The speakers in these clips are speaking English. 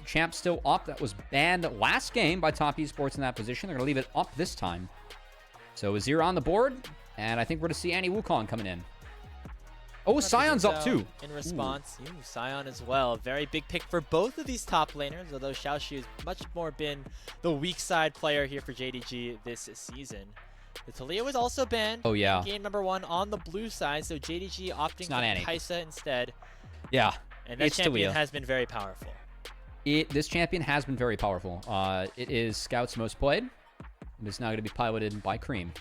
champ still up. That was banned last game by Top Esports in that position. They're going to leave it up this time. So Azir on the board, and I think we're going to see Annie Wukong coming in. Oh, Sion's up too. In response, Sion as well. Very big pick for both of these top laners, although Xiaoxu has much more been the weak side player here for JDG this season. The Talia was also banned in game number 1 on the blue side, so JDG opting for Kai'Sa instead. Yeah. And that champion has been very powerful. This champion has been very powerful. It is Scout's most played. And it's now going to be piloted by Creme.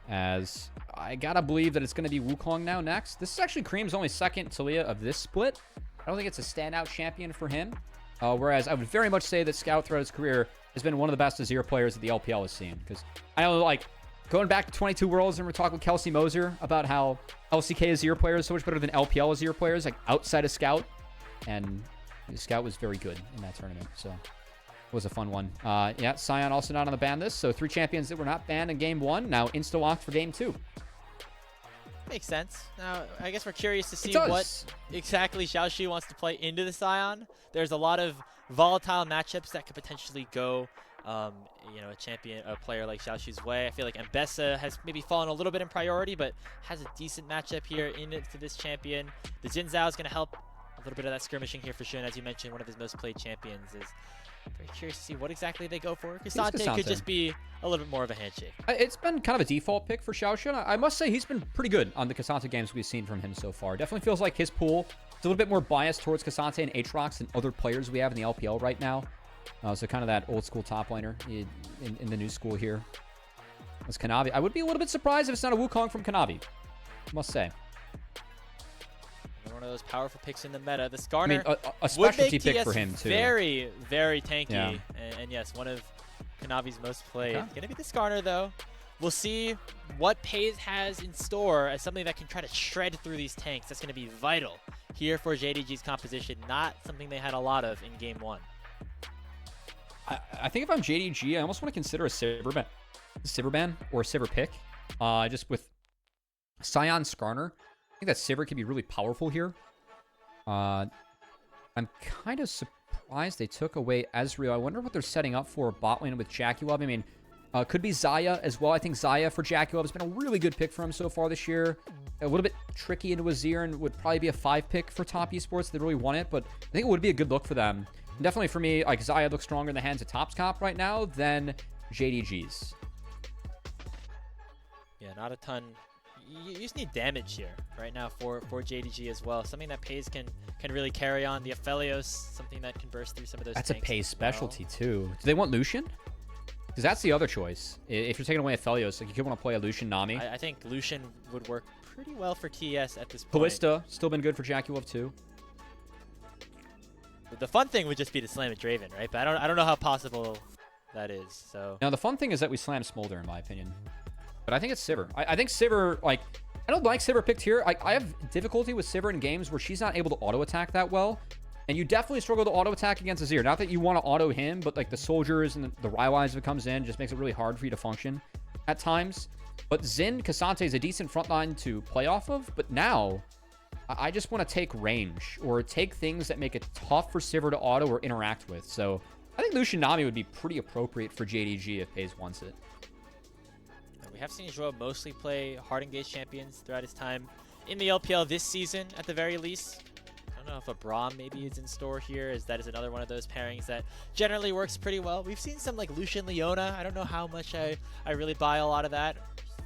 As I gotta believe that it's going to be Wukong now next. This is actually Creme's only second Talia of this split. I don't think it's a standout champion for him. Whereas I would very much say that Scout throughout his career has been one of the best Azir players that the LPL has seen. Because I know, like, going back to 22 Worlds, and we're talking with Kelsey Moser about how LCK Azir players are so much better than LPL Azir players, like outside of Scout. And Scout was very good in that tournament, so it was a fun one. Yeah, Sion also not on the ban list, so 3 champions that were not banned in game 1, now insta-locked for game 2. Makes sense. Now, I guess we're curious to see what exactly Xiaoxu wants to play into the Sion. There's a lot of volatile matchups that could potentially go, you know, a player like Xiaoxu's way. I feel like Mbessa has maybe fallen a little bit in priority, but has a decent matchup here into this champion. The Jin Zhao is going to help a little bit of that skirmishing here for Shun. As you mentioned, one of his most played champions. Is very curious to see what exactly they go for. K'Sante could just be a little bit more of a handshake. It's been kind of a default pick for Xiaoxu. I must say he's been pretty good on the K'Sante games we've seen from him so far. Definitely feels like his pool is a little bit more biased towards K'Sante and Aatrox than other players we have in the LPL right now. So kind of that old school top laner in the new school here. That's Kanavi. I would be a little bit surprised if it's not a Wukong from Kanavi, I must say. One of those powerful picks in the meta. The Skarner, I mean, a specialty pick for him too. Very, very tanky. Yeah. And yes, one of Kanavi's most played. Okay. Gonna be the Skarner though. We'll see what Peyz has in store as something that can try to shred through these tanks. That's gonna be vital here for JDG's composition. Not something they had a lot of in game 1. I think if I'm JDG, I almost want to consider a Sivir ban or a Sivir pick. Just with Sion Skarner. I think that Sivir could be really powerful here. I'm kind of surprised they took away Ezreal. I wonder what they're setting up for bot lane with JackeyLove. I mean, could be Xayah as well. I think Xayah for JackeyLove has been a really good pick for him so far this year. A little bit tricky into Azir and would probably be a 5 pick for Top Esports if they really want it, but I think it would be a good look for them. And definitely for me, like Xayah looks stronger in the hands of Topscop right now than JDG's. Yeah, not a ton. You just need damage here right now for JDG as well. Something that Peyz can really carry on. The Aphelios, something that can burst through some of those tanks. That's a Peyz specialty too. Do they want Lucian? Because that's the other choice. If you're taking away Aphelios, like you could want to play a Lucian Nami. I think Lucian would work pretty well for TES at this point. Ballista, still been good for JackeyLove too. The fun thing would just be to slam a Draven, right? But I don't know how possible that is. So now the fun thing is that we slam Smolder, in my opinion. But I think it's Sivir. I think Sivir, like, I don't like Sivir picked here. I have difficulty with Sivir in games where she's not able to auto-attack that well. And you definitely struggle to auto-attack against Azir. Not that you want to auto him, but like the soldiers and the Rylai's if it comes in just makes it really hard for you to function at times. But Xin, K'Sante is a decent frontline to play off of. But now, I just want to take range or take things that make it tough for Sivir to auto or interact with. So I think Lucian Nami would be pretty appropriate for JDG if Peyz wants it. We have seen Joao mostly play hard engaged champions throughout his time in the LPL this season, at the very least. I don't know if a Braum maybe is in store here, as that is another one of those pairings that generally works pretty well. We've seen some like Lucian Leona. I don't know how much I really buy a lot I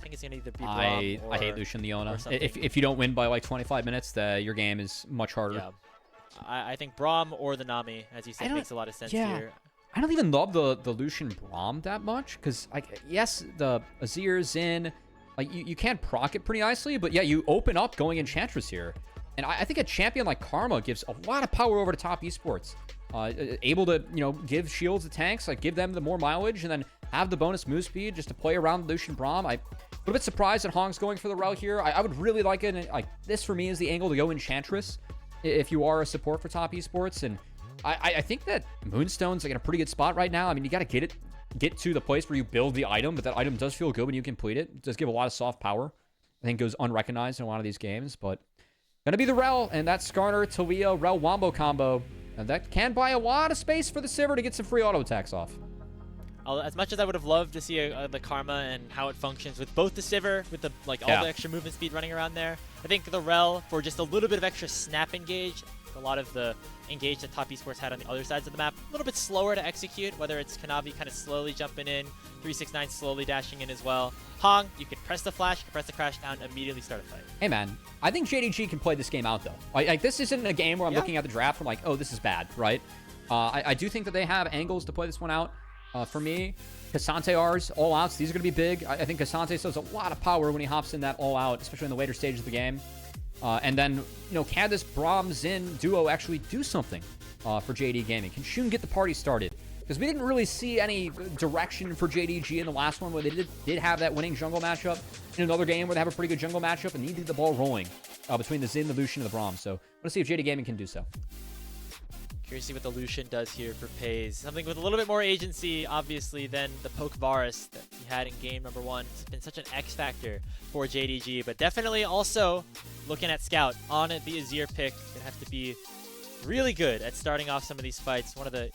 think it's going to either be Braum I hate Lucian Leona. If you don't win by like 25 minutes, your game is much harder. Yeah. I think Braum or the Nami, as you said, makes a lot of sense here. I don't even love the Lucian Braum that much, because, like, yes, the Azir, Xin, like, you can proc it pretty nicely, but yeah, you open up going Enchantress here. And I think a champion like Karma gives a lot of power over to Top Esports. Able to, you know, give shields to tanks, like, give them the more mileage, and then have the bonus move speed just to play around Lucian Braum. I'm a little bit surprised that Hong's going for the route here. I would really like it, and, like, this for me is the angle to go Enchantress if you are a support for Top Esports, and I think that Moonstone's like in a pretty good spot right now. I mean, you got to get to the place where you build the item, but that item does feel good when you complete it. It does give a lot of soft power. I think goes unrecognized in a lot of these games, but gonna be the Rel, and that Skarner, Talia, Rel Wombo combo And that can buy a lot of space for the Sivir to get some free auto attacks off. As much as I would have loved to see the Karma and how it functions with both the Sivir, with the all the extra movement speed running around there, I think the Rel, for just a little bit of extra snap engage, a lot of the engage that Top Esports had on the other sides of the map, a little bit slower to execute, whether it's Kanavi kind of slowly jumping in, 369 slowly dashing in as well. Hong, you can press the flash, you can press the crash down, immediately start a fight. Hey man, I think JDG can play this game out though. Like this isn't a game where I'm looking at the draft from like, oh, this is bad, right? I do think that they have angles to play this one out. For me, Cassante R's all outs, these are going to be big. I think Cassante still has a lot of power when he hops in that all out, especially in the later stages of the game. And then, you know, can this Braum-Xin duo actually do something for JD Gaming? Can Shun get the party started? Because we didn't really see any direction for JDG in the last one where they did have that winning jungle matchup. In another game where they have a pretty good jungle matchup and needed the ball rolling between the Xin, the Lucian, and the Braum. So, I want to see if JD Gaming can do so. Curious to see what the Lucian does here for Peyz. Something with a little bit more agency, obviously, than the Poke Varus that he had in game number 1. It's been such an X factor for JDG, but definitely also looking at Scout on the Azir pick. Gonna have to be really good at starting off some of these fights. One of the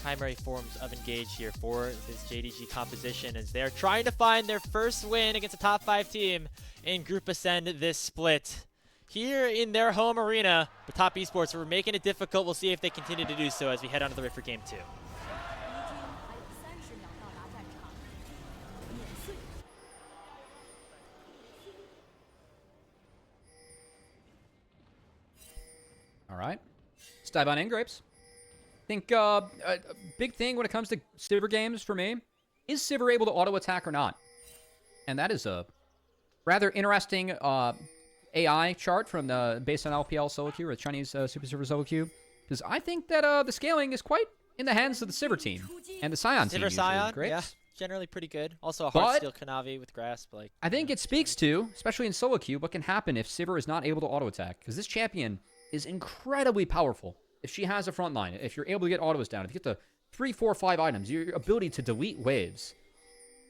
primary forms of engage here for this JDG composition as they're trying to find their first win against a top 5 team in Group Ascend this split. Here in their home arena, the Top Esports were making it difficult. We'll see if they continue to do so as we head on to the Rift for Game 2. All right. Let's dive on in, Grapes. I think a big thing when it comes to Sivir games for me is Sivir able to auto attack or not? And that is a rather interesting AI chart from based on LPL solo queue or Chinese Super Sivir solo queue, because I think that the scaling is quite in the hands of the Sivir team and the Sion team. Sivir Sion, great. yeah, generally pretty good. Also a Heartsteel Kanavi with Grasp. Like I think it speaks to, especially in solo queue, what can happen if Sivir is not able to auto attack, because this champion is incredibly powerful. If she has a front line, if you're able to get autos down, if you get the 3, 4, 5 items, your ability to delete waves,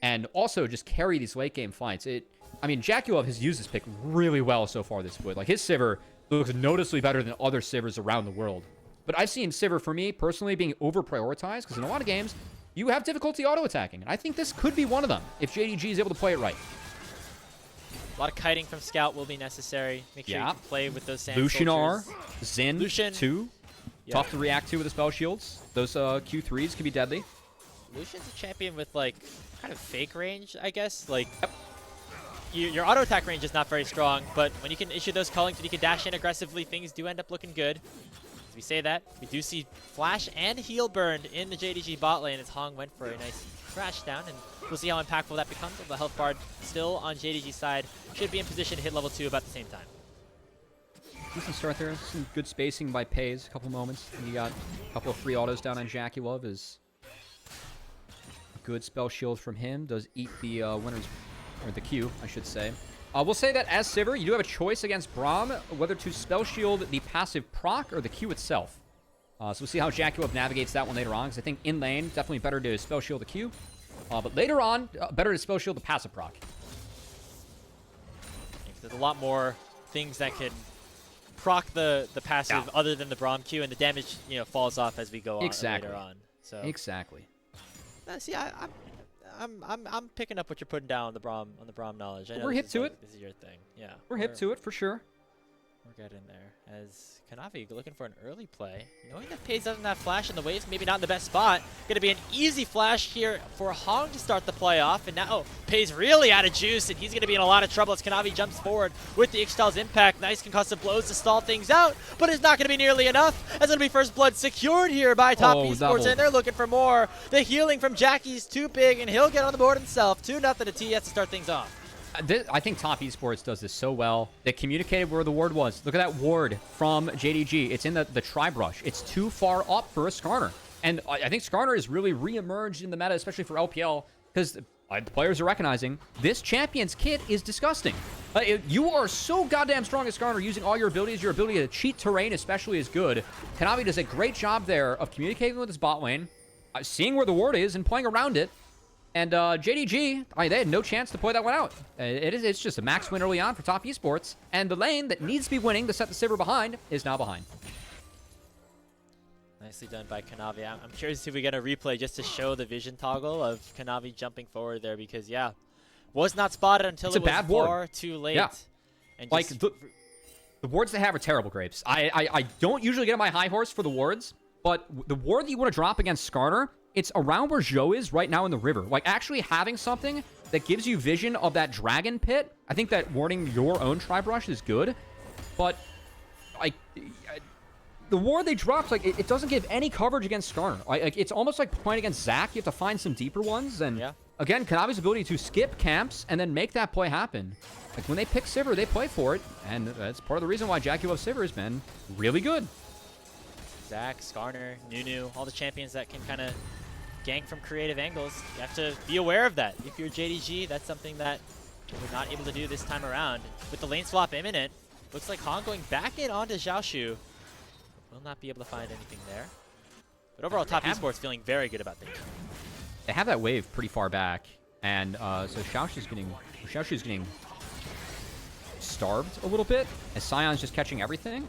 and also just carry these late game fights. I mean, JackeyLove has used this pick really well so far this split. Like, his Sivir looks noticeably better than other Sivirs around the world. But I've seen Sivir, for me, personally, being over-prioritized, because in a lot of games, you have difficulty auto-attacking. And I think this could be one of them, if JDG is able to play it right. A lot of kiting from Scout will be necessary. Make sure you can play with those sand Lucian R, soldiers. Xin, Lucian 2. Yep. Tough to react to with the spell shields. Those Q3s can be deadly. Lucian's a champion with, like, kind of fake range, I guess. Like, your auto attack range is not very strong, but when you can issue those callings and you can dash in aggressively, things do end up looking good. As we say that, we do see flash and heal burned in the JDG bot lane as Hong went for a nice crash down, and we'll see how impactful that becomes. The health bar still on JDG's side should be in position to hit level 2 about the same time. Decent start there. Some good spacing by Peyz. A couple moments. And you got a couple of free autos down on JackeyLove. Is good spell shield from him. Does eat the winners, or the Q, I should say. We'll say that as Sivir, you do have a choice against Braum whether to spell shield the passive proc or the Q itself. So we'll see how JackeyLove navigates that one later on, because I think in lane, definitely better to spell shield the Q. But later on, better to spell shield the passive proc. There's a lot more things that can proc the passive other than the Braum Q, and the damage, you know, falls off as we go on later on. So exactly. See, I'm picking up what you're putting down on the Braum knowledge. I know we're hip to it. This is your thing. Yeah. We're hip to it for sure. We're getting there. As Kanavi looking for an early play. Knowing that Peyz doesn't have flash in the waves, maybe not in the best spot. Going to be an easy flash here for Hong to start the play off. And now Peyz really out of juice, and he's going to be in a lot of trouble as Kanavi jumps forward with the Ixtal's impact. Nice concussive blows to stall things out, but it's not going to be nearly enough. As it'll be first blood secured here by Top Esports, and they're looking for more. The healing from Jackie's too big, and he'll get on the board himself. 2-0 to TES to start things off. I think Top Esports does this so well. They communicated where the ward was. Look at that ward from JDG. It's in the tri-brush. It's too far up for a Skarner. And I think Skarner has really re-emerged in the meta, especially for LPL, because the players are recognizing this champion's kit is disgusting. You are so goddamn strong as Skarner, using all your abilities. Your ability to cheat terrain especially is good. Kanavi does a great job there of communicating with his bot lane, seeing where the ward is and playing around it. And JDG, they had no chance to play that one out. It's just a max win early on for Top Esports. And the lane that needs to be winning to set the Sivir behind is now behind. Nicely done by Kanavi. I'm curious if we get a replay just to show the vision toggle of Kanavi jumping forward there because, yeah, was not spotted until it was far too late. Yeah. And like, the wards they have are terrible, Grapes. I don't usually get on my high horse for the wards, but the ward that you want to drop against Skarner, it's around where Zhou is right now in the river. Like, actually having something that gives you vision of that dragon pit, I think that warding your own Tri-Brush is good, but the ward they dropped, like, it doesn't give any coverage against Skarner. Like, it's almost like playing against Zac. You have to find some deeper ones. And, again, Kanavi's ability to skip camps and then make that play happen. Like, when they pick Sivir, they play for it. And that's part of the reason why JackeyLove Sivir has been really good. Zac, Skarner, Nunu, all the champions that can kind of gank from creative angles. You have to be aware of that. If you're JDG, that's something that we're not able to do this time around. With the lane swap imminent, looks like Han going back in onto Xiaoxu. Will not be able to find anything there. But overall, Top Esports feeling very good about things. They have that wave pretty far back. And so Xiaoxu's getting starved a little bit as Sion's just catching everything.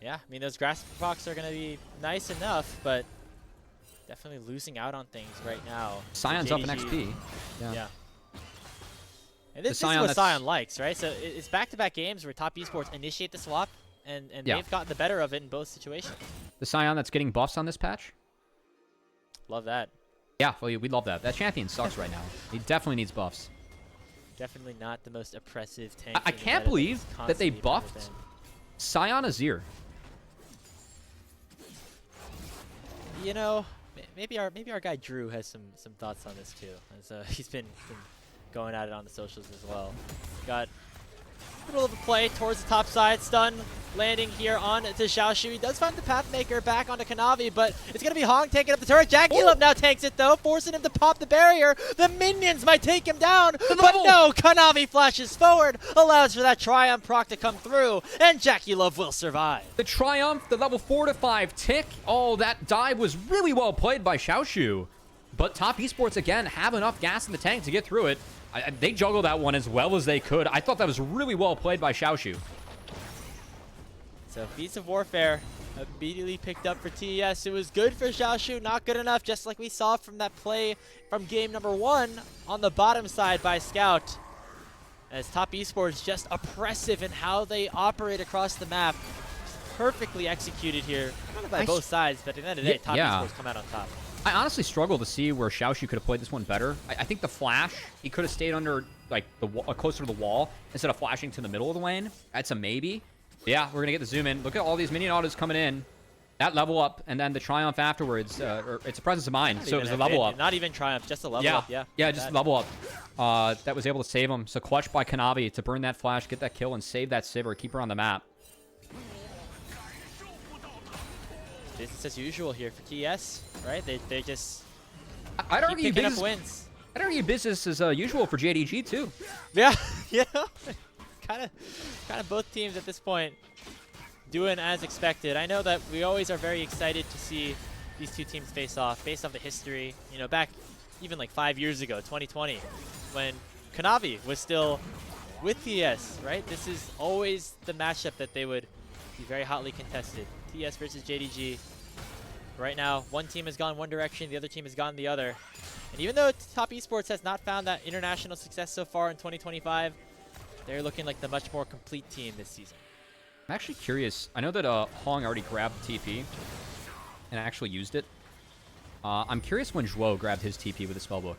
Yeah, I mean, those grass procs are going to be nice enough, but definitely losing out on things right now. Sion's up in XP. Yeah. And this is what Sion likes, right? So it's back-to-back games where Top Esports initiate the swap, and they've gotten the better of it in both situations. The Sion that's getting buffs on this patch? Love that. Yeah, well, we love that. That champion sucks right now. He definitely needs buffs. Definitely not the most oppressive tank. I can't believe that they buffed Sion Azir. You know, maybe our guy Drew has some thoughts on this too. As, he's been going at it on the socials as well. Got a little of a play towards the top side, stun landing here on to Xiaoxu. He does find the Pathmaker back onto Kanavi, but it's going to be Hong taking up the turret. JackeyLove now takes it though, forcing him to pop the barrier. The minions might take him down, but no, Kanavi flashes forward, allows for that Triumph proc to come through, and JackeyLove will survive. The Triumph, the level 4 to 5 tick. Oh, that dive was really well played by Xiaoxu. But Top Esports, again, have enough gas in the tank to get through it. They juggled that one as well as they could. I thought that was really well played by Xiaoxu. So Feats of Warfare immediately picked up for TES. It was good for Xiaoxu, not good enough, just like we saw from that play from game number 1 on the bottom side by Scout. As Top Esports just oppressive in how they operate across the map. Perfectly executed here, kind of by both sides, but at the end of the day, Top Esports come out on top. I honestly struggle to see where Xiaoxu could have played this one better. I think the flash, he could have stayed under, like, closer to the wall instead of flashing to the middle of the lane. That's a maybe. Yeah, we're going to get the zoom in. Look at all these minion autos coming in. That level up, and then the Triumph afterwards. It's a presence of mind, so it was a level up. Not even Triumph, just a level up, Yeah, just a level up. That was able to save him. So clutch by Kanavi to burn that flash, get that kill, and save that Sivir, keep her on the map. Business as usual here for TES, right? They just I'd argue picking up wins. I'd argue business as usual for JDG too. Yeah, you know, kind of both teams at this point doing as expected. I know that we always are very excited to see these two teams face off based on the history. You know, back even like 5 years ago, 2020, when Kanavi was still with TES, right? This is always the matchup that they would be very hotly contested. TES versus JDG. Right now, one team has gone one direction, the other team has gone the other. And even though Top Esports has not found that international success so far in 2025, they're looking like the much more complete team this season. I'm actually curious. I know that Hong already grabbed TP and actually used it. I'm curious when Zhuo grabbed his TP with the spellbook.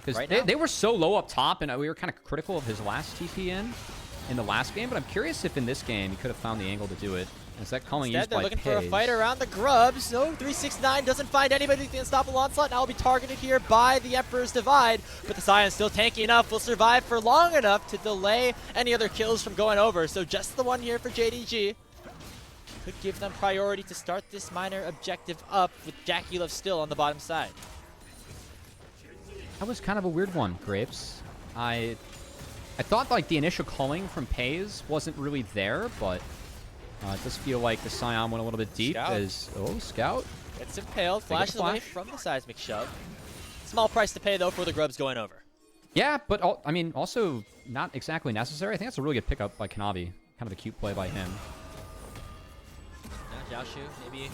Because they were so low up top, and we were kind of critical of his last TP in the last game. But I'm curious if in this game he could have found the angle to do it. Is that calling used by they're looking Peyz? for a fight around the Grubs. No, 369 doesn't find anybody who can stop a onslaught. Now will be targeted here by the Emperor's Divide. But the Sion's still tanky enough, will survive for long enough to delay any other kills from going over. So just the one here for JDG. Could give them priority to start this minor objective up with JackeyLove still on the bottom side. That was kind of a weird one, Grapes. I thought like the initial calling from Peyz wasn't really there, but it does feel like the Sion went a little bit deep. Scout gets impaled, flashes away from the seismic shove. Small price to pay though for the Grubs going over. Yeah, but I mean also not exactly necessary. I think that's a really good pickup by Kanavi. Kind of a cute play by him. Xiaoxu maybe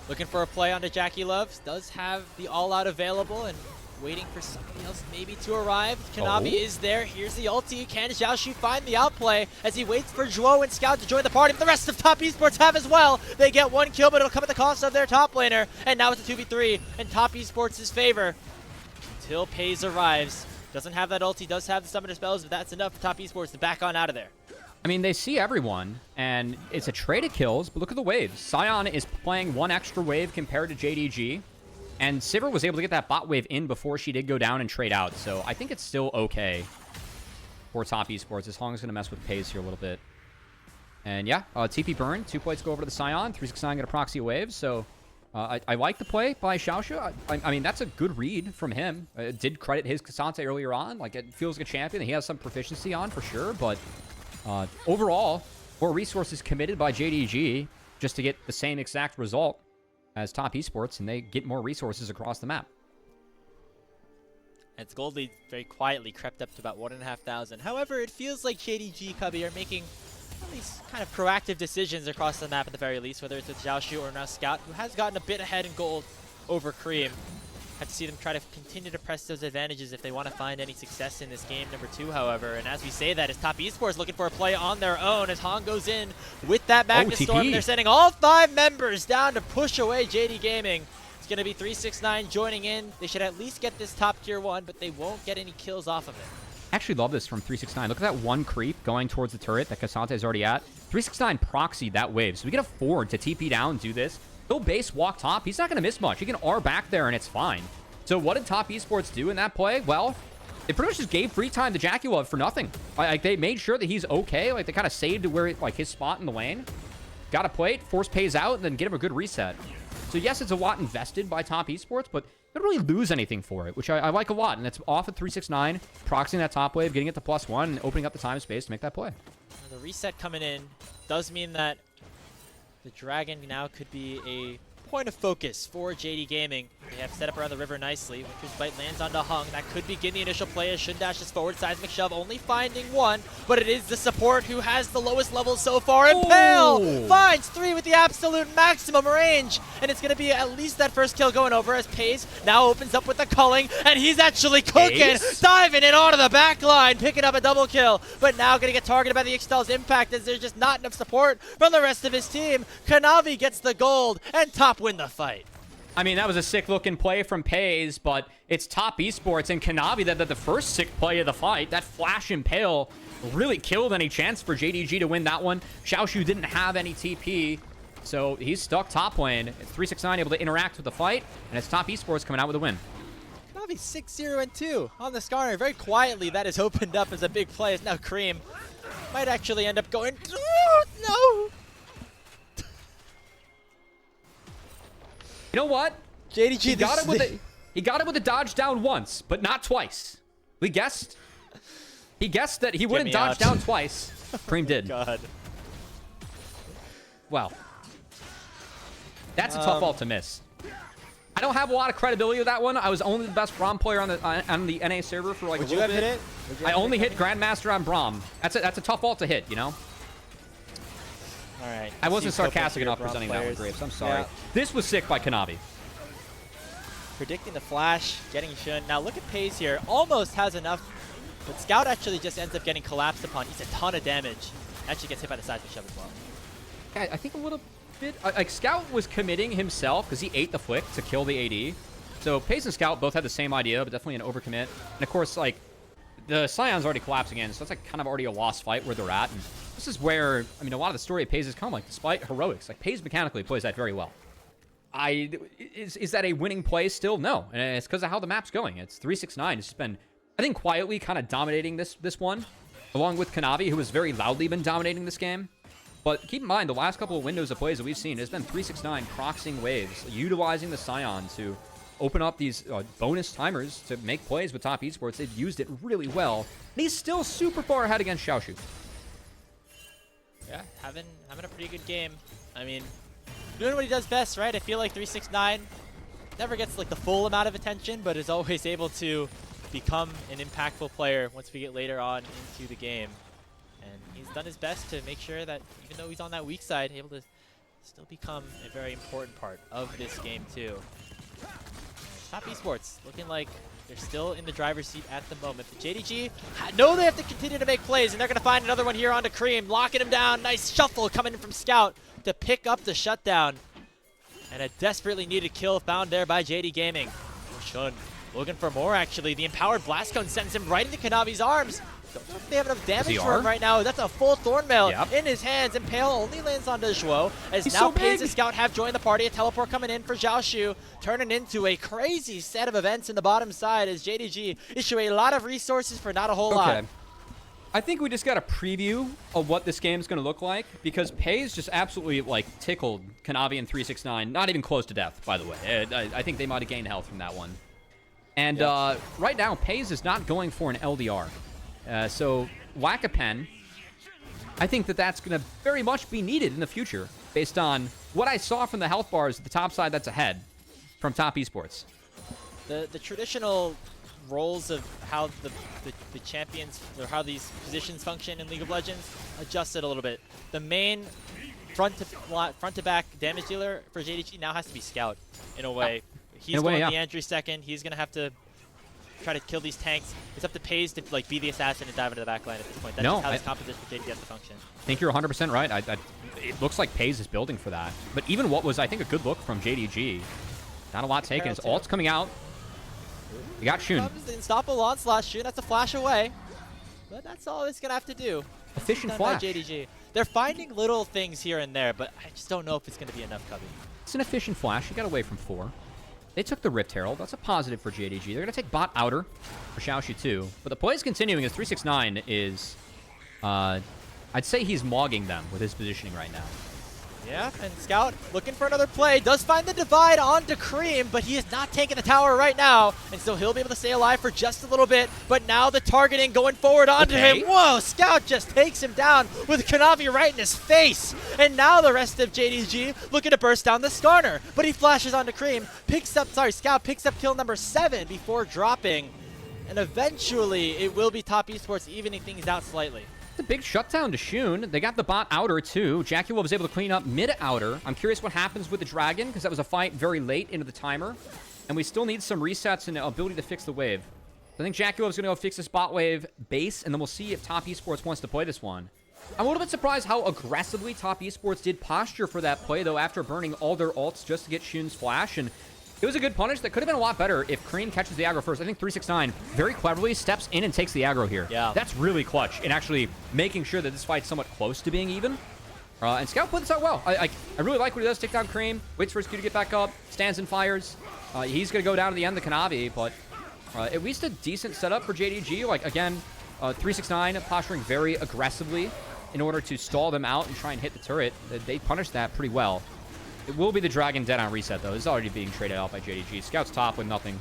looking for a play onto JackeyLove. Does have the all-out available and waiting for somebody else maybe to arrive. Kanavi is there. Here's the ulti. Can Xiaoxu find the outplay as he waits for Zhuo and Scout to join the party? But the rest of Top Esports have as well. They get one kill, but it'll come at the cost of their top laner. And now it's a 2v3 in Top Esports' favor until Peyz arrives. Doesn't have that ulti, does have the summoner spells, but that's enough for Top Esports to back on out of there. I mean, they see everyone, and it's a trade of kills, but look at the waves. Sion is playing one extra wave compared to JDG, and Sivir was able to get that bot wave in before she did go down and trade out, so I think it's still okay for Top Esports, as long as it's going to mess with Peyz here a little bit. And yeah, TP burn, 2 plates go over to the Sion, 369 get a proxy wave, so I like the play by Xiaoxu. I mean, that's a good read from him. It did credit his Kasante earlier on. Like, it feels like a champion that he has some proficiency on for sure, but overall, more resources committed by JDG just to get the same exact result as Top Esports, and they get more resources across the map. And its gold lead very quietly crept up to about 1,500. However, it feels like JDG Cubby are making at least kind of proactive decisions across the map at the very least, whether it's with Xiaoxu or now Scout, who has gotten a bit ahead in gold over Creme. Have to see them try to continue to press those advantages if they want to find any success in this game number 2, however. And as we say that, is Top Esports looking for a play on their own as Han goes in with that Magnus Storm. They're sending all 5 members down to push away JD Gaming. It's going to be 369 joining in. They should at least get this top tier 1, but they won't get any kills off of it. I actually love this from 369. Look at that one creep going towards the turret that Kasante is already at. 369 proxied that wave, so we can afford to TP down, do this. He'll base walk top. He's not going to miss much. He can R back there, and it's fine. So what did Top Esports do in that play? Well, they pretty much just gave free time to JackeyLove for nothing. Like, they made sure that he's okay. Like, they kind of saved where, like, his spot in the lane. Got a plate, force Peyz out, and then get him a good reset. So yes, it's a lot invested by Top Esports, but they don't really lose anything for it, which I like a lot. And it's off at 369, proxying that top wave, getting it to +1, and opening up the time space to make that play. The reset coming in does mean that the Dragon now could be a point of focus for JD Gaming. They have set up around the river nicely. Winter's Bite lands onto Hung. That could begin the initial play as Shun dashes forward. Seismic Shove only finding 1, but it is the support who has the lowest level so far. And Pale finds 3 with the absolute maximum range. And it's going to be at least that first kill going over as Peyz now opens up with the culling. And he's actually cooking, diving in onto the back line, picking up a double kill. But now going to get targeted by the Ixtal's impact as there's just not enough support from the rest of his team. Kanavi gets the gold and Top win the fight. I mean, that was a sick-looking play from Peyz, but it's Top Esports and Kanavi that the first sick play of the fight. That flash impale really killed any chance for JDG to win that one. Xiaoxu didn't have any TP, so he's stuck top lane. 369 able to interact with the fight, and it's Top Esports coming out with a win. Kanavi 6-0-2 on the Skarner. Very quietly, that is opened up as a big play. As now Creme might actually end up going, oh, no! You know what? JDG he got it with a dodge down once, but not twice. He guessed that he wouldn't dodge down twice. Creme did. God. Well, that's a tough ult to miss. I don't have a lot of credibility with that one. I was only the best Braum player on the NA server for like a little bit. Hit it? I only hit Grandmaster on Braum. That's a tough ult to hit, you know? All right. I wasn't sarcastic enough presenting that one, Graves. I'm sorry. Yeah. This was sick by Kanavi. Predicting the flash, getting Shun. Now look at Peyz here. Almost has enough, but Scout actually just ends up getting collapsed upon. He's a ton of damage. Actually gets hit by the seismic shove as well. Yeah, I think a little bit. Like, Scout was committing himself because he ate the flick to kill the AD. So Peyz and Scout both had the same idea, but definitely an overcommit. And of course, like, the Scion's already collapsing in, so that's like kind of already a lost fight where they're at. And this is where, I mean, a lot of the story of Peyz has come, like, despite heroics. Like, Peyz mechanically plays that very well. Is that a winning play still? No. And it's because of how the map's going. It's 369. It's just been, I think, quietly kind of dominating this one, along with Kanavi, who has very loudly been dominating this game. But keep in mind, the last couple of windows of plays that we've seen, has been 369 proxying waves, utilizing the Scion to open up these bonus timers to make plays with Top Esports. They've used it really well. And he's still super far ahead against Xiaoxu. Yeah, having a pretty good game. I mean, doing what he does best, right? I feel like 369 never gets like the full amount of attention, but is always able to become an impactful player once we get later on into the game. And he's done his best to make sure that even though he's on that weak side, able to still become a very important part of this game too. Top Esports looking like they're still in the driver's seat at the moment. The JDG know they have to continue to make plays, and they're going to find another one here onto Creme, locking him down. Nice shuffle coming in from Scout to pick up the shutdown. And a desperately needed kill found there by JD Gaming. Shun looking for more, actually. The empowered blast cone sends him right into Kanavi's arms. Don't know if they have enough damage for him right now. That's a full Thornmail in his hands, and Pale only lands onto Zhuo. As now Peyz and Scout have joined the party. A teleport coming in for Xiaoxu, turning into a crazy set of events in the bottom side as JDG issue a lot of resources for not a whole lot. I think we just got a preview of what this game is going to look like, because Peyz just absolutely like tickled Kanavi and 369, not even close to death, by the way. I think they might have gained health from that one. And right now, Peyz is not going for an LDR. So Whack-A-Pen, I think that that's going to very much be needed in the future, based on what I saw from the health bars at the top side that's ahead from Top Esports. The traditional roles of how the champions, or how these positions function in League of Legends, adjusted a little bit. The main front to back damage dealer for JDG now has to be Scout in a way. He's going the entry second. He's going to have to try to kill these tanks. It's up to Peyz to like be the assassin and dive into the back line at this point. That's just how this composition for JDG has to function. I think you're 100% right. It looks like Peyz is building for that. But even what was, I think, a good look from JDG, not a lot taken. His ult's coming out. You got Shun. The unstoppable onslaught. Shun, that's a flash away. But that's all it's going to have to do. Efficient flash. JDG. They're finding little things here and there, but I just don't know if it's going to be enough, Cubby. It's an efficient flash. He got away from 4. They took the Rift Herald. That's a positive for JDG. They're going to take bot outer for Xiaoxu too. But the play is continuing as 369 is, I'd say he's mogging them with his positioning right now. Yeah, and Scout looking for another play. Does find the divide onto Creme, but he is not taking the tower right now. And so he'll be able to stay alive for just a little bit. But now the targeting going forward onto him. Whoa, Scout just takes him down with Kanavi right in his face. And now the rest of JDG looking to burst down the Skarner. But he flashes onto Creme, Scout picks up kill number 7 before dropping. And eventually it will be Top Esports evening things out slightly. It's a big shutdown to Shun. They got the bot outer, too. JackeyLove was able to clean up mid-outer. I'm curious what happens with the Dragon, because that was a fight very late into the timer. And we still need some resets and ability to fix the wave. I think JackeyLove's going to go fix this bot wave base, and then we'll see if Top Esports wants to play this one. I'm a little bit surprised how aggressively Top Esports did posture for that play, though, after burning all their ults just to get Shun's flash. And it was a good punish that could have been a lot better if Creme catches the aggro first. I think 369 very cleverly steps in and takes the aggro here. Yeah. That's really clutch in actually making sure that this fight's somewhat close to being even. And Scout put this out well. I really like what he does. Take down Creme, waits for his Q to get back up, stands and fires. He's going to go down to the end of the Kanavi, but at least a decent setup for JDG. Like, again, 369 posturing very aggressively in order to stall them out and try and hit the turret. They punished that pretty well. It will be the Dragon dead on reset, though. It's already being traded out by JDG. Scout's top with nothing.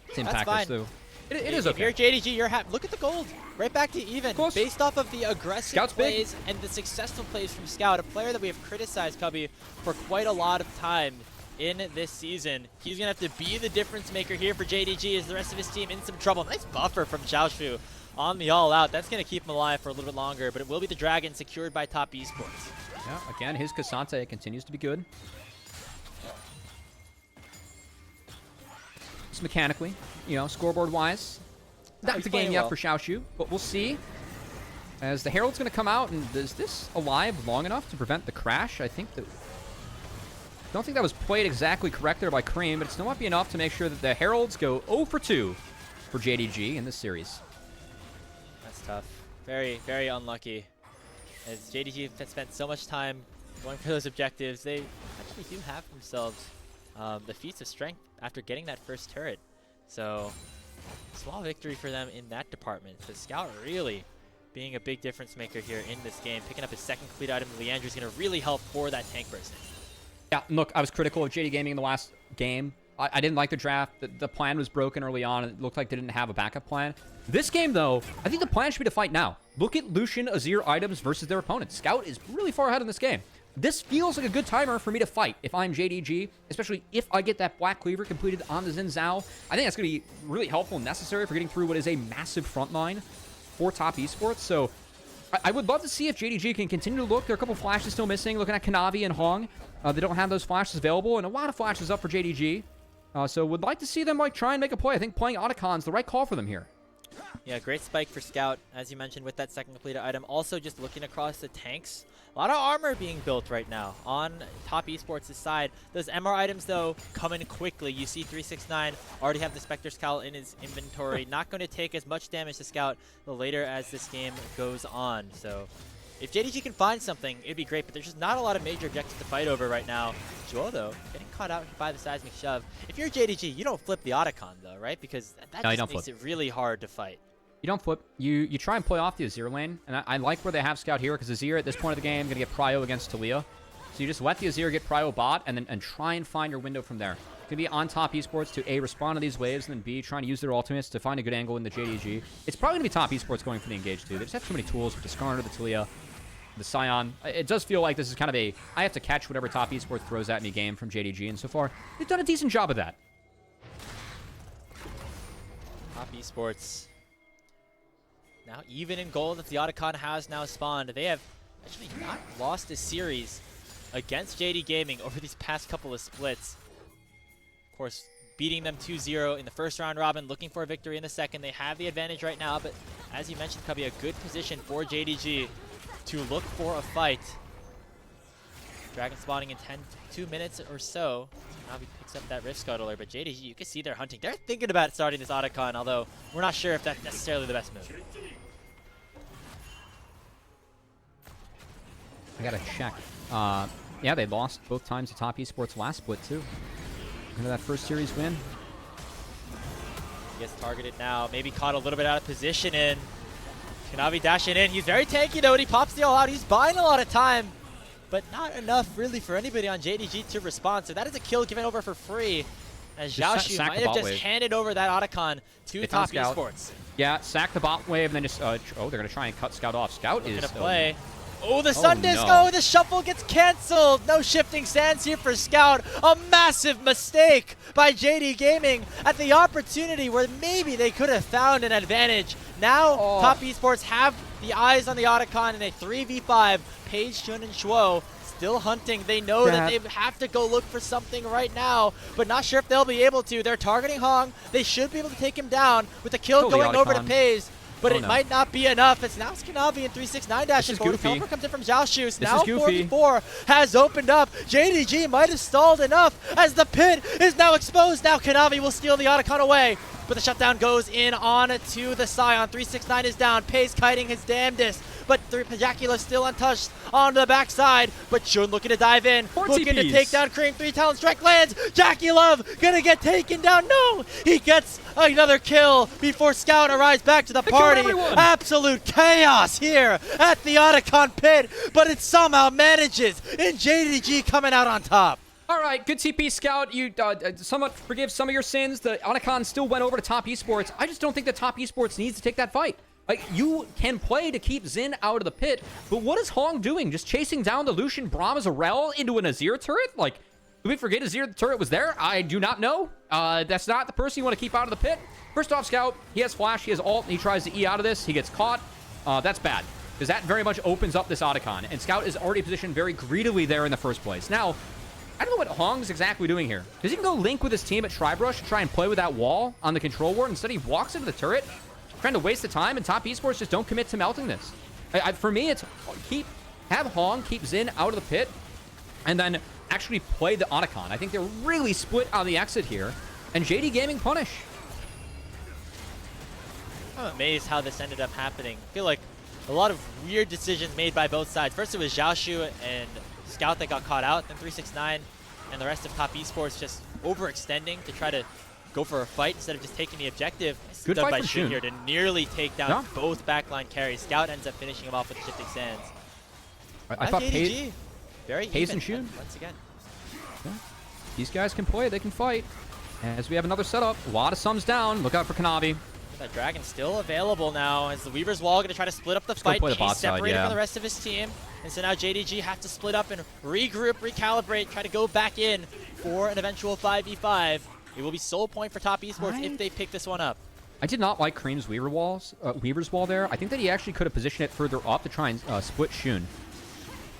It's impactless, though. It is okay. If you're JDG, you're happy. Look at the gold. Right back to even. Based off of the aggressive plays and the successful plays from Scout, a player that we have criticized, Cubby, for quite a lot of time in this season. He's going to have to be the difference maker here for JDG as the rest of his team in some trouble. Nice buffer from Xiaoxu on the all-out. That's going to keep him alive for a little bit longer, but it will be the Dragon secured by Top Esports. Yeah, again, his Cassante continues to be good. Just mechanically, scoreboard-wise, not the game yet for Xiaoxu, but we'll see. As the Herald's going to come out, and is this alive long enough to prevent the crash? I don't think that was played exactly correct there by Creme, but it still might be enough to make sure that the Heralds go 0 for 2 for JDG in this series. That's tough. Very, very unlucky. As JDG has spent so much time going for those objectives, they actually do have themselves the feats of strength after getting that first turret. So, small victory for them in that department. So Scout really being a big difference maker here in this game. Picking up his second complete item, Leandre's going to really help for that tank bursting. Yeah, look, I was critical of JD Gaming in the last game. I didn't like the draft. The plan was broken early on. It looked like they didn't have a backup plan. This game, though, I think the plan should be to fight now. Look at Lucian, Azir items versus their opponents. Scout is really far ahead in this game. This feels like a good timer for me to fight if I'm JDG, especially if I get that Black Cleaver completed on the Xin Zhao. I think that's going to be really helpful and necessary for getting through what is a massive front line for Top Esports. So I would love to see if JDG can continue to look. There are a couple flashes still missing. Looking at Kanavi and Hong. They don't have those flashes available, and a lot of flashes up for JDG. So would like to see them like try and make a play. I think playing Oticon's the right call for them here. Yeah, great spike for Scout, as you mentioned, with that second completed item. Also, just looking across the tanks, a lot of armor being built right now on Top Esports' side. Those MR items, though, come in quickly. You see 369 already have the Spectre Scowl in his inventory. Not going to take as much damage to Scout the later as this game goes on. So if JDG can find something, it'd be great, but there's just not a lot of major objectives to fight over right now. Joel, though, getting caught out by the seismic shove. If you're JDG, you don't flip the Oticon, though, right? Because that just makes it really hard to fight. You don't flip. You try and play off the Azir lane. And I like where they have Scout here, because Azir at this point of the game going to get prio against Talia. So you just let the Azir get prio bot and try and find your window from there. It's going to be on Top Esports to A, respond to these waves, and then B, trying to use their ultimates to find a good angle in the JDG. It's probably going to be Top Esports going for the engage too. They just have so many tools with the Skarner, the Talia, the Scion. It does feel like this is kind of a I have to catch whatever Top Esports throws at me game from JDG, and so far they've done a decent job of that. Top Esports now even in gold that the Oticon has now spawned. They have actually not lost a series against JD Gaming over these past couple of splits. Of course, beating them 2-0 in the first round robin, looking for a victory in the second. They have the advantage right now, but as you mentioned, Cubby, a good position for JDG to look for a fight. Dragon spawning in 2 minutes or so. Now he picks up that Rift Scuttler, but JDG, you can see they're hunting. They're thinking about starting this Oticon, although we're not sure if that's necessarily the best move. I gotta check. Yeah, they lost both times to Top Esports last split too. Remember that first series win? He gets targeted now, maybe caught a little bit out of position in. Kanavi dashing in. He's very tanky though, and he pops the all out. He's buying a lot of time, but not enough really for anybody on JDG to respond. So that is a kill given over for free, as Xiaoxu might have just handed over that Oticon to Top Esports. Yeah, sack the bot wave, and then just, oh, they're going to try and cut Scout off. Scout is gonna play. Oh, the Sun Disc! Oh, the shuffle gets canceled! No shifting sands here for Scout. A massive mistake by JD Gaming at the opportunity where maybe they could have found an advantage. Now, Top Esports have the eyes on the Oticon in a 3v5. Peyz, Shun, and Shuo still hunting. They know that they have to go look for something right now, but not sure if they'll be able to. They're targeting Hong. They should be able to take him down with the kill going over to Peyz. But it might not be enough. It's now Kanavi and 369 dashing forward. Teleport comes in from Xiaoxu. Now 4v4 has opened up. JDG might have stalled enough as the pit is now exposed. Now Kanavi will steal the Oticon away. But the shutdown goes in on to the Scion. 369 is down. Peyz kiting his damnedest. But JackeyLove still untouched on the backside. But Shun looking to dive in. Looking to take down Creme. 3 talent strike lands. JackeyLove gonna get taken down. No! He gets another kill before Scout arrives back to the party. Absolute chaos here at the Oticon pit. But it somehow manages. And JDG coming out on top. All right, good TP, Scout. You somewhat forgive some of your sins. The Oticon still went over to Top Esports. I just don't think that Top Esports needs to take that fight. Like, you can play to keep Xin out of the pit, but what is Hong doing? Just chasing down the Lucian Brahma's Arel into an Azir turret? Like, did we forget Azir turret was there? I do not know. That's not the person you want to keep out of the pit. First off, Scout, he has flash, he has ult, and he tries to E out of this. He gets caught. That's bad, because that very much opens up this Oticon, and Scout is already positioned very greedily there in the first place. Now, I don't know what Hong's exactly doing here. Does he go link with his team at Tribrush to try and play with that wall on the control ward? Instead, he walks into the turret, trying to waste the time, and Top Esports just don't commit to melting this. For me, it's have Hong keep Xin out of the pit, and then actually play the Oticon. I think they're really split on the exit here, and JD Gaming punish. I'm amazed how this ended up happening. I feel like a lot of weird decisions made by both sides. First, it was Xiaoxu and Scout that got caught out, then 369 and the rest of Top Esports just overextending to try to go for a fight instead of just taking the objective. Good done fight by for Shun Shun here to nearly take down both backline carries. Scout ends up finishing him off with the shifting sands. I thought JDG, very Peyz and Shun. once again. Yeah. These guys can play, they can fight. As we have another setup, a lot of sums down. Look out for Kanavi. That Dragon still available now as the Weaver's Wall going to try to split up the fight. He's separated from the rest of his team. And so now JDG have to split up and regroup, recalibrate, try to go back in for an eventual 5v5. It will be sole point for Top Esports if they pick this one up. I did not like Creme's Weaver's Wall there. I think that he actually could have positioned it further up to try and split Shun.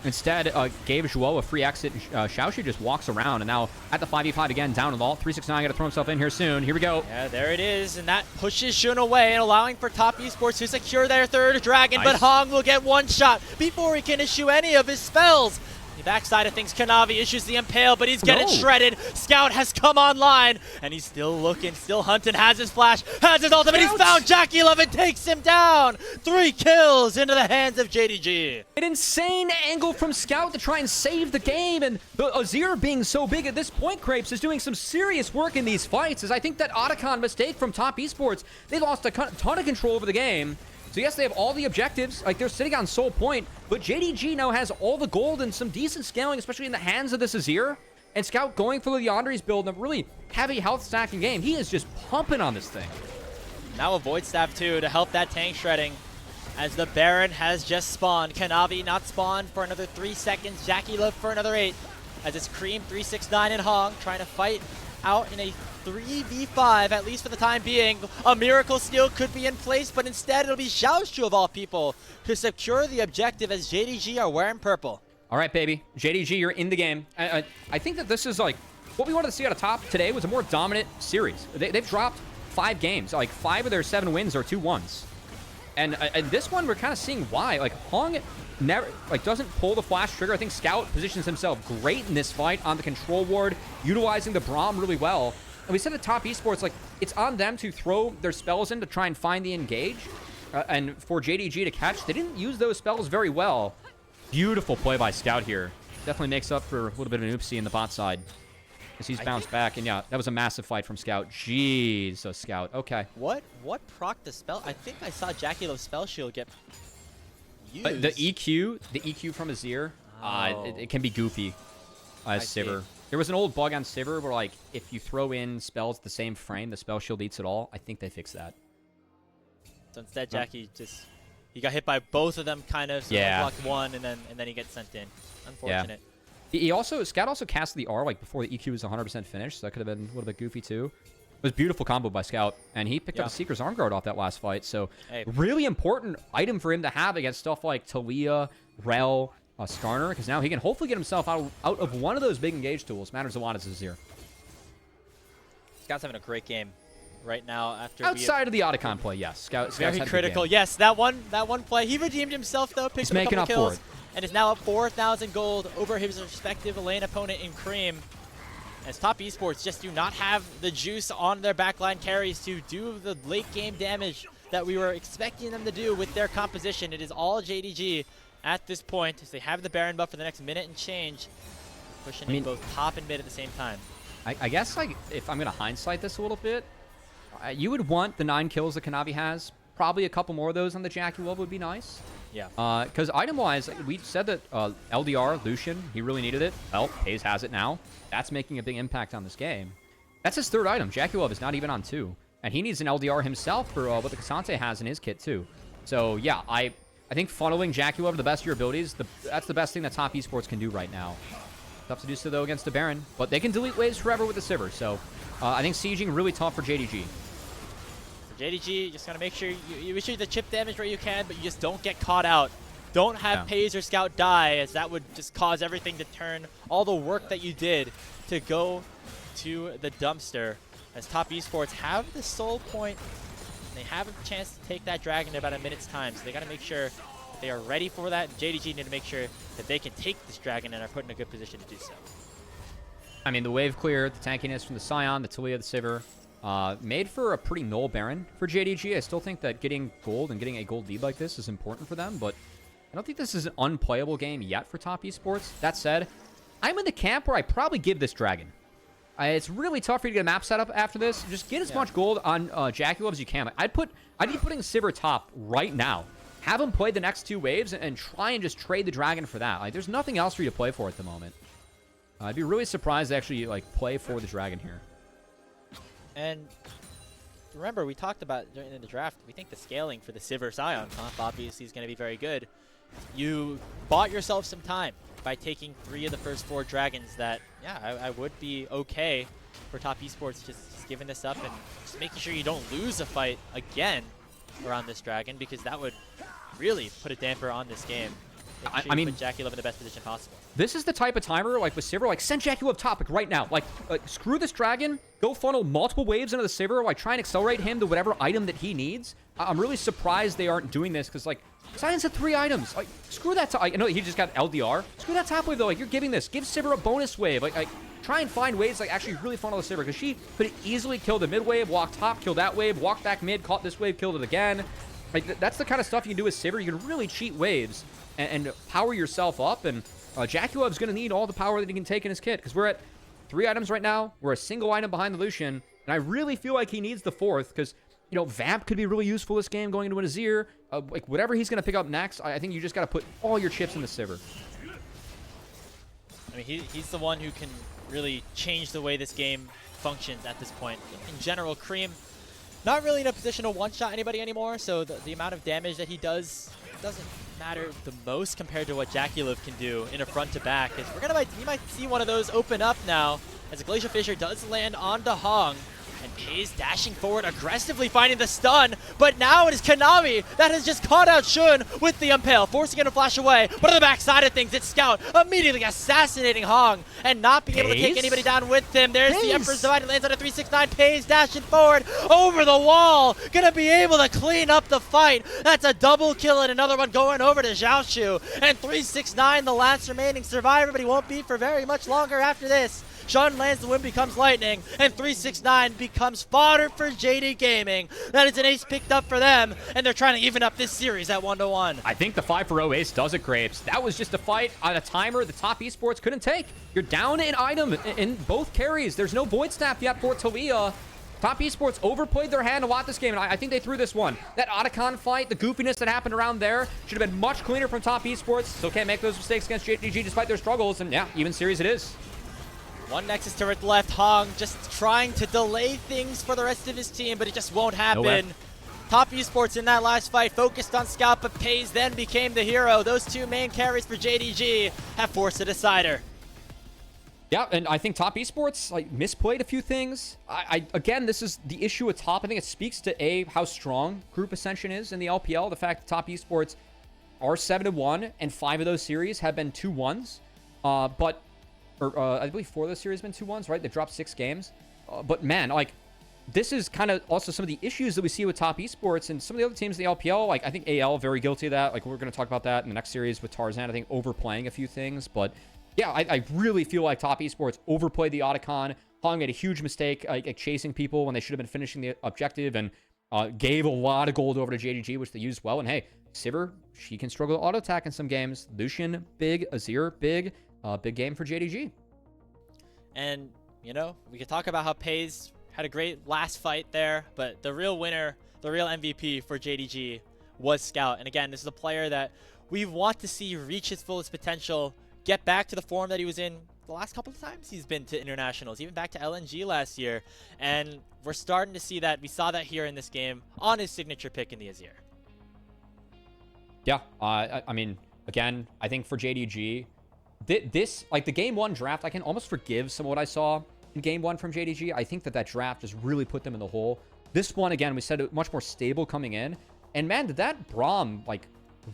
Instead, gave Zhuo a free exit. Xiaoxu just walks around, and now at the 5v5 again, down in vault. 369 got to throw himself in here soon. Here we go. Yeah, there it is, and that pushes Shun away and allowing for Top Esports to secure their third dragon, Nice. but Hong will get one shot before he can issue any of his spells. The backside of things, Kanavi issues the Impale, but he's getting shredded. Scout has come online, and he's still looking, still hunting, has his flash, has his ultimate. He's found JackeyLove and takes him down. 3 kills into the hands of JDG. An insane angle from Scout to try and save the game, and the Azir being so big at this point, Crepes, is doing some serious work in these fights, as I think that Oticon mistake from Top Esports, they lost a ton of control over the game. So yes, they have all the objectives, like they're sitting on Soul Point, but JDG now has all the gold and some decent scaling, especially in the hands of this Azir. And Scout going for the Yandre's build in a really heavy health stacking game. He is just pumping on this thing. Now a Void Staff too to help that tank shredding. As the Baron has just spawned. Kanavi not spawned for another 3 seconds. JackeyLove for another 8. As it's Creme, 369, and Hong trying to fight out in a 3v5, at least for the time being. A Miracle Steal could be in place, but instead it'll be Xiaoxu of all people to secure the objective as JDG are wearing purple. All right, baby. JDG, you're in the game. I think that this is like what we wanted to see out of top today was a more dominant series. They've dropped 5 games. Like 5 of their 7 wins are 2-1s. And this one, we're kind of seeing why. Like Hong never doesn't pull the flash trigger. I think Scout positions himself great in this fight on the control ward, utilizing the Braum really well. And we said at Top Esports, like, it's on them to throw their spells in to try and find the engage. And for JDG to catch, they didn't use those spells very well. Beautiful play by Scout here. Definitely makes up for a little bit of an oopsie in the bot side. As he's bounced back. And yeah, that was a massive fight from Scout. Jeez, so Scout. Okay. What proc the spell? I think I saw JackeyLove's spell shield get used. The EQ from Azir, it can be goofy as Sivir. There was an old bug on Sivir where, like, if you throw in spells at the same frame, the spell shield eats it all. I think they fixed that. So instead, Jackie he got hit by both of them, kind of. So yeah. Blocked one, and then he gets sent in. Unfortunate. Yeah. Scout also cast the R like before the EQ was 100% finished, so that could have been a little bit goofy too. It was a beautiful combo by Scout, and he picked up a Seeker's Arm Guard off that last fight. So really important item for him to have against stuff like Talia, Rel, Skarner, because now he can hopefully get himself out of one of those big engage tools. Matters a lot as Azir. Scout's having a great game right now after outside of the Oticon play. Yes, Scout's very critical. Yes, that one play. He redeemed himself though. Picked up a couple kills, and is now up 4,000 gold over his respective lane opponent in Creme. As Top Esports just do not have the juice on their backline carries to do the late game damage that we were expecting them to do with their composition. It is all JDG at this point, as they have the Baron buff for the next minute and change, pushing in both top and mid at the same time. I guess, like, if I'm going to hindsight this a little bit, you would want the 9 kills that Kanavi has. Probably a couple more of those on the JackeyLove would be nice. Yeah. Because item-wise, we said that LDR, Lucian, he really needed it. Well, Peyz has it now. That's making a big impact on this game. That's his 3rd item. JackeyLove is not even on 2. And he needs an LDR himself for what the Kasante has in his kit, too. So, yeah, I think funneling JackeyLove to the best of your abilities, that's the best thing that Top Esports can do right now. Tough to do so, though, against the Baron. But they can delete waves forever with the Sivir. So, I think sieging really tough for JDG. So JDG, just got to make sure you issue the chip damage where you can, but you just don't get caught out. Don't have Peyz or Scout die, as that would just cause everything to turn, all the work that you did to go to the dumpster. As Top Esports have the Soul Point, they have a chance to take that dragon in about a minute's time, so they got to make sure that they are ready for that. JDG need to make sure that they can take this dragon and are put in a good position to do so. I mean, the wave clear, the tankiness from the Scion, the Talia, the Sivir, made for a pretty null Baron for JDG. I still think that getting gold and getting a gold lead like this is important for them, but I don't think this is an unplayable game yet for Top Esports. That said, I'm in the camp where I probably give this dragon. It's really tough for you to get a map setup after this. Just get as much gold on JackeyLove as you can. I'd be putting Sivir top right now. Have him play the next 2 waves and try and just trade the dragon for that. Like, there's nothing else for you to play for at the moment. I'd be really surprised to actually play for the dragon here. And remember, we talked about during the draft, we think the scaling for the Sivir Scion comp obviously is going to be very good. You bought yourself some time by taking 3 of the first 4 dragons that, yeah, I would be okay for Top Esports, just giving this up and just making sure you don't lose a fight again around this dragon, because that would really put a damper on this game. I mean, put JackeyLove in the best position possible. This is the type of timer, like with Sivir, like send JackeyLove top, like right now. Like screw this dragon, go funnel multiple waves into the Sivir, like try and accelerate him to whatever item that he needs. I'm really surprised they aren't doing this, because like Science had 3 items. Like screw that top. I know he just got LDR. Screw that top wave though. Like you're giving this. Give Sivir a bonus wave. Like try and find ways like actually really funnel the Sivir, because she could easily kill the mid wave, walk top, kill that wave, walk back mid, caught this wave, killed it again. Like that's the kind of stuff you can do with Sivir. You can really cheat waves and power yourself up. And JackeyLove's going to need all the power that he can take in his kit, because we're at 3 items right now. We're a single item behind the Lucian, and I really feel like he needs the 4th, because, you know, Vamp could be really useful this game going into an Azir. Like, whatever he's going to pick up next, I think you just got to put all your chips in the Sivir. I mean, he's the one who can really change the way this game functions at this point. In general, Creme, not really in a position to one-shot anybody anymore, so the amount of damage that he does doesn't matter the most compared to what JackeyLove can do in a front-to-back. You might see one of those open up now, as a Glacial Fissure does land onto Hong. And Peyz dashing forward, aggressively finding the stun, but now it is Kanavi that has just caught out Shun with the Impale, forcing him to flash away. But on the back side of things, it's Scout immediately assassinating Hong and not being able to take anybody down with him. There's the Emperor's Divide, it lands on a 369. Peyz dashing forward over the wall, gonna be able to clean up the fight. That's a double kill and another one going over to Xiaoxu. And 369, the last remaining survivor, but he won't be for very much longer after this. Shun lands, the wind becomes lightning, and 369 becomes fodder for JD Gaming. That is an ace picked up for them, and they're trying to even up this series at 1-1. I think the 5-0 ace does it, Grapes. That was just a fight on a timer the Top Esports couldn't take. You're down an item in both carries. There's no Void Snap yet for Talia. Top Esports overplayed their hand a lot this game, and I think they threw this one. That Oticon fight, the goofiness that happened around there, should have been much cleaner from Top Esports. Still can't make those mistakes against JDG despite their struggles, and yeah, even series it is. One Nexus turret left. Hong just trying to delay things for the rest of his team, but it just won't happen. Top Esports in that last fight focused on Scout, but Peyz then became the hero. Those 2 main carries for JDG have forced a decider. Yeah, and I think Top Esports like misplayed a few things. Again, this is the issue with Top. I think it speaks to how strong Group Ascension is in the LPL. The fact that Top Esports are 7-1, and 5 of those series have been 2-1s. I believe 4 of those series have been 2-1s, right? They dropped 6 games. But man, like, this is kind of also some of the issues that we see with Top Esports and some of the other teams in the LPL. Like, I think AL very guilty of that. Like, we're going to talk about that in the next series with Tarzan. I think overplaying a few things. But yeah, I really feel like Top Esports overplayed the Oticon. Hong made a huge mistake, like chasing people when they should have been finishing the objective, and gave a lot of gold over to JDG, which they used well. And hey, Sivir, she can struggle to auto attack in some games. Lucian, big. Azir, big. Big game for JDG. And, you know, we could talk about how Peyz had a great last fight there, but the real winner, the real MVP for JDG was Scout. And again, this is a player that we want to see reach his fullest potential, get back to the form that he was in the last couple of times he's been to internationals, even back to LNG last year. And we're starting to see that. We saw that here in this game on his signature pick in the Azir. Yeah, I mean, again, I think for JDG, this, like the game 1 draft, I can almost forgive some of what I saw in game 1 from JDG. I think that draft just really put them in the hole. This one, again, we said it much more stable coming in. And man, did that Braum, like,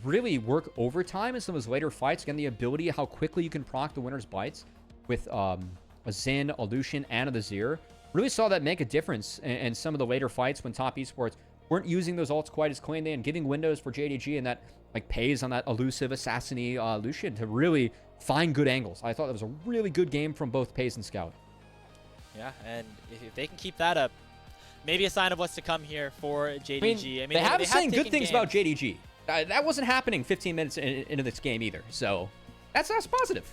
really work overtime in some of those later fights. Again, the ability, how quickly you can proc the winner's bites with a Xin, a Lucian, and a Azir. Really saw that make a difference in some of the later fights when Top Esports weren't using those ults quite as cleanly and giving windows for JDG and that, like, Peyz on that elusive, assassin-y Lucian to really find good angles. I thought that was a really good game from both Peyz and Scout. Yeah, and if they can keep that up, maybe a sign of what's to come here for JDG. I mean, they have been saying good things about JDG. That wasn't happening 15 minutes into this game either, so that's positive.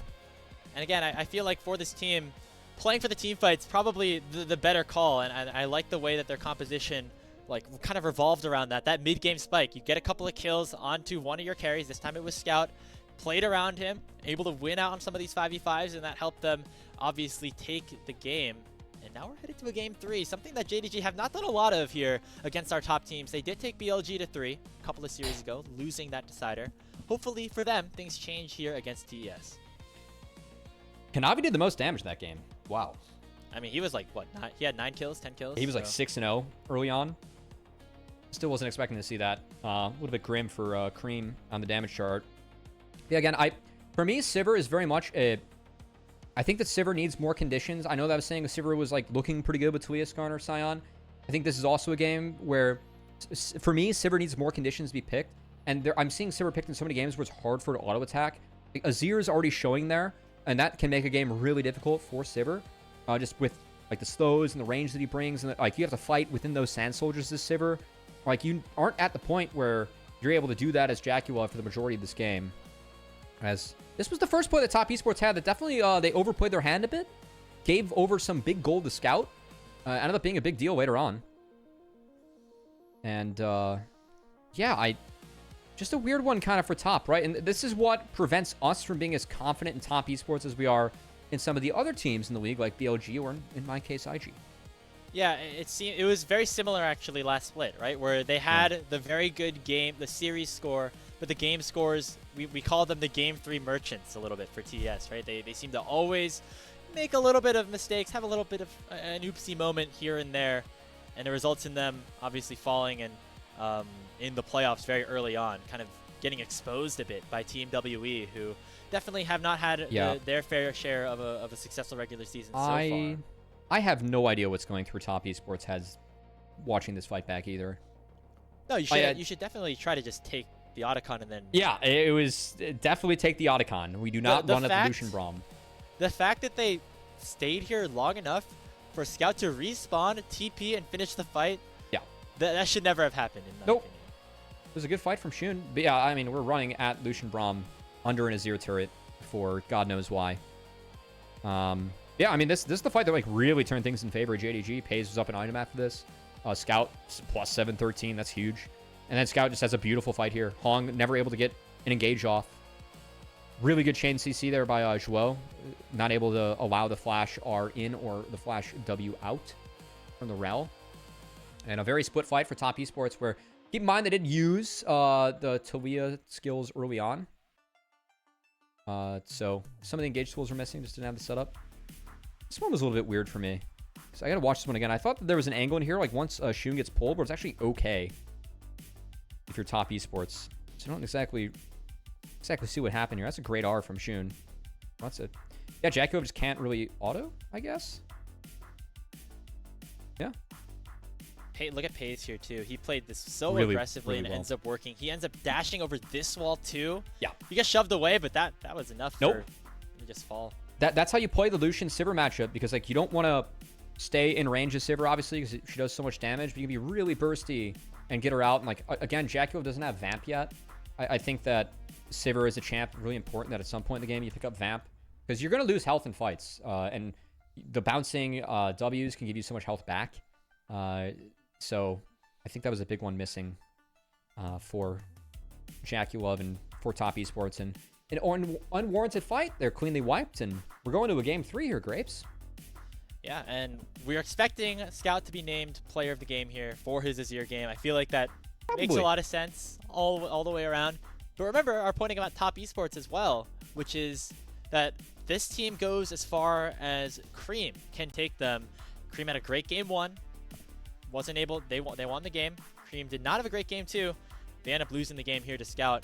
And again, I feel like for this team, playing for the team fight's probably the better call, and I like the way that their composition like kind of revolved around that mid-game spike. You get a couple of kills onto one of your carries. This time it was Scout. Played around him, able to win out on some of these 5v5s, and that helped them obviously take the game. And now we're headed to a game 3, something that JDG have not done a lot of here against our top teams. They did take BLG to 3 a couple of series ago, losing that decider. Hopefully for them, things change here against TES. Kanavi did the most damage that game. Wow. I mean, he was like, what, he had 9 kills, 10 kills? He was like 6-0 early on. Still wasn't expecting to see that. A little bit grim for Creme on the damage chart. Yeah, again, for me, Sivir is very much a... I think that Sivir needs more conditions. I know that I was saying Sivir was like looking pretty good with Talia, Skarner, Sion. I think this is also a game where, for me, Sivir needs more conditions to be picked. And I'm seeing Sivir picked in so many games where it's hard for it to auto-attack. Like, Azir is already showing there, and that can make a game really difficult for Sivir. Just with like the slows and the range that he brings. And like you have to fight within those Sand Soldiers as Sivir. Like, you aren't at the point where you're able to do that as JackeyLove for the majority of this game. As this was the first play that Top Esports had that definitely they overplayed their hand a bit. Gave over some big gold to Scout. Ended up being a big deal later on. And, yeah, just a weird one kind of for Top, right? And this is what prevents us from being as confident in Top Esports as we are in some of the other teams in the league, like BLG or, in my case, IG. Yeah, it was very similar actually last split, right? Where they had the very good game, the series score, but the game scores, we call them the game 3 merchants a little bit for TES, right? They seem to always make a little bit of mistakes, have a little bit of an oopsie moment here and there, and it results in them obviously falling and in the playoffs very early on, kind of getting exposed a bit by Team WE, who definitely have not had their fair share of a successful regular season so far. I have no idea what's going through Top Esports heads watching this fight back either. No, you should definitely try to just take the Oticon and then... Yeah, it was definitely take the Oticon. We do not run at the Lucian Braum. The fact that they stayed here long enough for Scout to respawn, TP, and finish the fight, that should never have happened in my opinion. It was a good fight from Shun. But yeah, I mean, we're running at Lucian Braum under an Azir turret for God knows why. Yeah, I mean, this is the fight that like really turned things in favor of JDG. Peyz was up an item after this. Scout plus 713, that's huge. And then Scout just has a beautiful fight here. Hong never able to get an engage off. Really good chain CC there by Zhuo. Not able to allow the flash R in or the flash W out from the rel. And a very split fight for Top Esports where, keep in mind, they did use the Talia skills early on. So some of the engage tools were missing, just didn't have the setup. This one was a little bit weird for me. So I gotta watch this one again. I thought that there was an angle in here, like once Shun gets pulled, but it's actually okay if you're Top Esports. So I don't exactly see what happened here. That's a great R from Shun. That's it. Yeah, JackeyLove just can't really auto, I guess. Yeah. Hey, look at Peyz here too. He played this so aggressively and ends up working. He ends up dashing over this wall too. Yeah. He got shoved away, but that was enough for him to just fall. That's how you play the Lucian Sivir matchup, because like you don't want to stay in range of Sivir, obviously, because she does so much damage, but you can be really bursty and get her out. And like, again, JackeyLove doesn't have Vamp yet. I think that Sivir is a champ, really important that at some point in the game you pick up Vamp, because you're going to lose health in fights. And the bouncing Ws can give you so much health back. So I think that was a big one missing for JackeyLove and for Top Esports. And an unwarranted fight, they're cleanly wiped, and we're going to a game 3 here, Grapes. Yeah, and we're expecting Scout to be named player of the game here for his Azir game. I feel like that makes a lot of sense all the way around. But remember our point about Top Esports as well, which is that this team goes as far as Creme can take them. Creme had a great game 1. Wasn't able, they won the game. Creme did not have a great game 2. They end up losing the game here to Scout.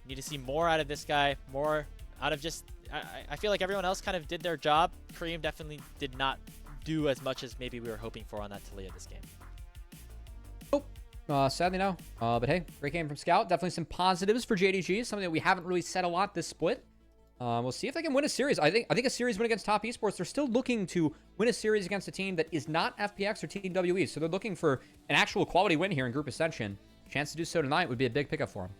Need to see more out of this guy, more out of just, I feel like everyone else kind of did their job. Creme definitely did not do as much as maybe we were hoping for on that Talia this game. Sadly no. But hey, great game from Scout. Definitely some positives for JDG, something that we haven't really said a lot this split. We'll see if they can win a series. I think a series win against Top Esports. They're still looking to win a series against a team that is not FPX or Team WE. So they're looking for an actual quality win here in Group Ascension. Chance to do so tonight would be a big pickup for them.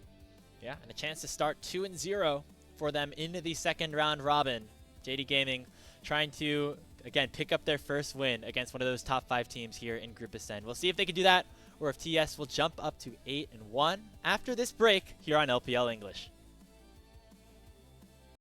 Yeah, and a chance to start 2-0 for them into the second round robin. JD Gaming trying to, again, pick up their first win against one of those top 5 teams here in Group Ascend. We'll see if they can do that, or if TES will jump up to 8-1 after this break here on LPL English.